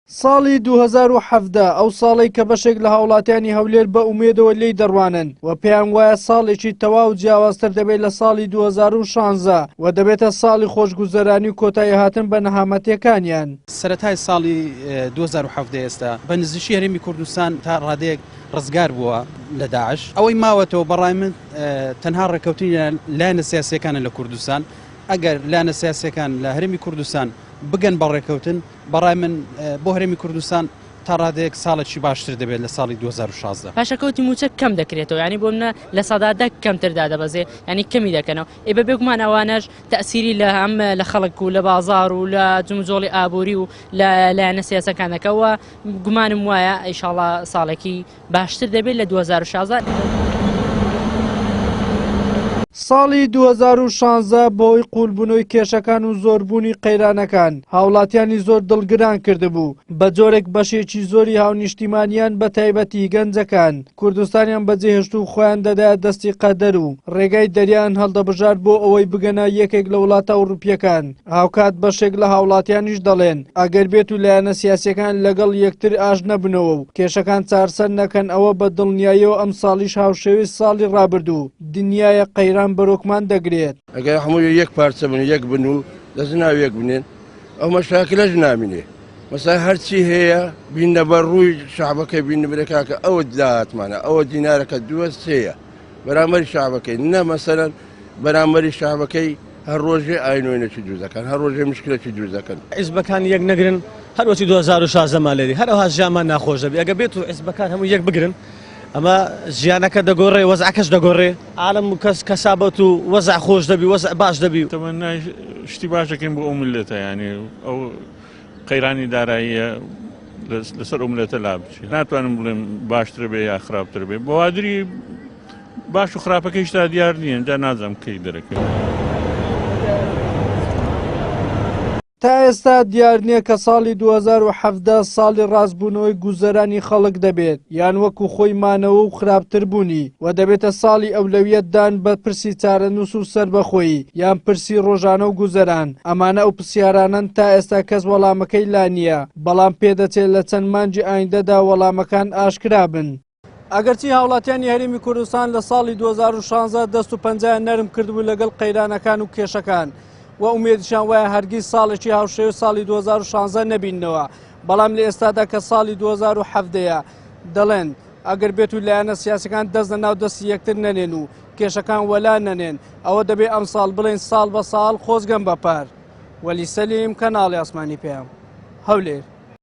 ساڵی 2017 ئەو ساڵی کە بەشێک لە هاوڵاتیانی هەولێر بە ئومێدەوە لێی دەڕوانن و پێیان وایە ساڵێکی تەواو جیاوازتر دەبێت لە ساڵی 2016 و دەبێتە ساڵی خۆشگوزەرانی و کۆتایی هاتن بە نەهامەتیەکانیان. سەرەتای ساڵی 2017 ئێستا بە نزیشی هەرێمی کوردستان تا ڕادەیەک ڕزگار بووە لە داعش. ئەوەی ماوەتەوە بەڕای من تەنها ڕێکەوتنی لایەنە سیاسیەکانە لە کوردستان. ئەگەر لایەنە سیاسیەکان لە هەرێمی کوردستان بگەن بە ڕێکەوتن بەڕای من بۆ هەرێمی کوردستان تا ڕادەیەک ساڵێکی باشتر دەبێت لە ساڵی 2016. پاشەکەوتی موچە کەم دەکرێتەوە، ینی بۆ منە لە سەدادە کەمتردا دەبەزێ، ینی کەمی دەکەنەوە. ئێ بە بێگومان ئەوانەش تەئسیری لە هەم لە خەڵک و لە بازاڕ و لە جمجۆڵی ئابووری و لە لایەنە سیاسەکان دەکەوە. گومانم وایە ئینشاڵڵا ساڵێکی باشتر دەبێت لە 2016. ساڵی 2016 بۆی قوولبوونەوەی کێشەکان و زۆربوونی قەیرانەکان هاوڵاتیانی زۆر دڵگران کردبوو بە جۆرێک بەشێکی زۆری هاونیشتیمانیان بە تایبەتی گەنجەکان کوردستانیان بەجێهێشت و خۆیان دەدایە دەستی قەدەر و ڕێگای دەریان هەڵدەبژار بۆ ئەوەی بگەنە یەکێک لە وڵاتە ئەوروپیەکان. هاوکات بەشێک لە هاوڵاتیانیش دەڵێن ئەگەر بێت و لایەنە سیاسیەکان لەگەڵ یەکتر ئاش نەبنەوە و کێشەکان چارسەر نەکەن ئەوە بە دڵنیاییەوە ئەم ساڵیش هاوشێوەی ساڵی ڕابردوو دنیایە قەیران بەرۆکمان دەگرێت. ئەگەر هەموو یەک پارچە بن یەک بن و دەستناو یەک بنێن ئەو مەشاکلەش نامینێ. مەسا هەرچی هەیە بینە بە ڕووی شعبەکەی بینبرێکاکە ئەوە داهاتمانە ئەوە دینارەکە دووە سەیە بەرامبەری شعبەکەی نە مەسەرەن بەرامبەری شعبەکەی هەر ڕۆژێ ئاینۆینەکی دروستەکەن هەر ڕۆژێ مشکلێکی دروستەکەن. حیزبەکان یەک نەگرن هەروەتی 2016 مالێری هەرەوە ژیانمان ناخۆش دەبێت. ئەگە بێت و حیزبەکان هەموو یەک بگرن ئەمە ژیانەکە دەگۆڕێ وەزعەکەش دەگۆڕێ عالم و کەس کەسابەت و وەزع خۆش دەبی وەزع باش دەبی. تەمەنای شتی باشەکەین بۆ ئەو ملەتە، یعنی ئەو قەیرانی داراییە لەسەر ئەو ملەتە لابچێت. ناتوانم بڵێم باشتر بێ یا خراپتر بێ. بەوادری باش و خراپەکەی شتا دیار نییە، جا نازانم کەی دەرەکەوێت. تا ئێستا دیار نییە کە ساڵی 2017 ساڵی ڕاستبوونەوەی گوزەرانی خەڵک دەبێت یان وەکو خۆی مانەوە و خراپتر بوونی و دەبێتە ساڵی ئەولەویەتدان بە پرسی چارەنووس و سەربەخۆیی یان پرسی ڕۆژانە و گوزەران. ئەمانە ئەو پرسیارانن تا ئێستا کەس وەڵامەکەی لا نییە، بەڵام پێدەچێت لە چەند مانجی ئایندەدا وەڵامەکان ئاشکرا بن. ئەگەرچی هاوڵاتیانی هەرێمی کوردستان لە ساڵی 2016 دەست و پەنجەیان نەرم کردبوو لەگەڵ قەیرانەکان و کێشەکان و ئومێدیشان وایە هەرگیز ساڵێکی هاوشێوە ساڵی 2016 نەبینەوە، بەڵام لە ئێستادا کە ساڵی 2017 دەڵێن ئەگەر بێت و لایەنە سیاسەکان دەست لە ناو دەستی یەکتر نەنێن و کێشەکان وەلا نەنێن ئەوە دەبێت ئەم ساڵ بڵێن ساڵ بە ساڵ خۆزگەم بەپار. وەلی سەلیم، کەناڵی ئاسمانی پێم، هەولێر.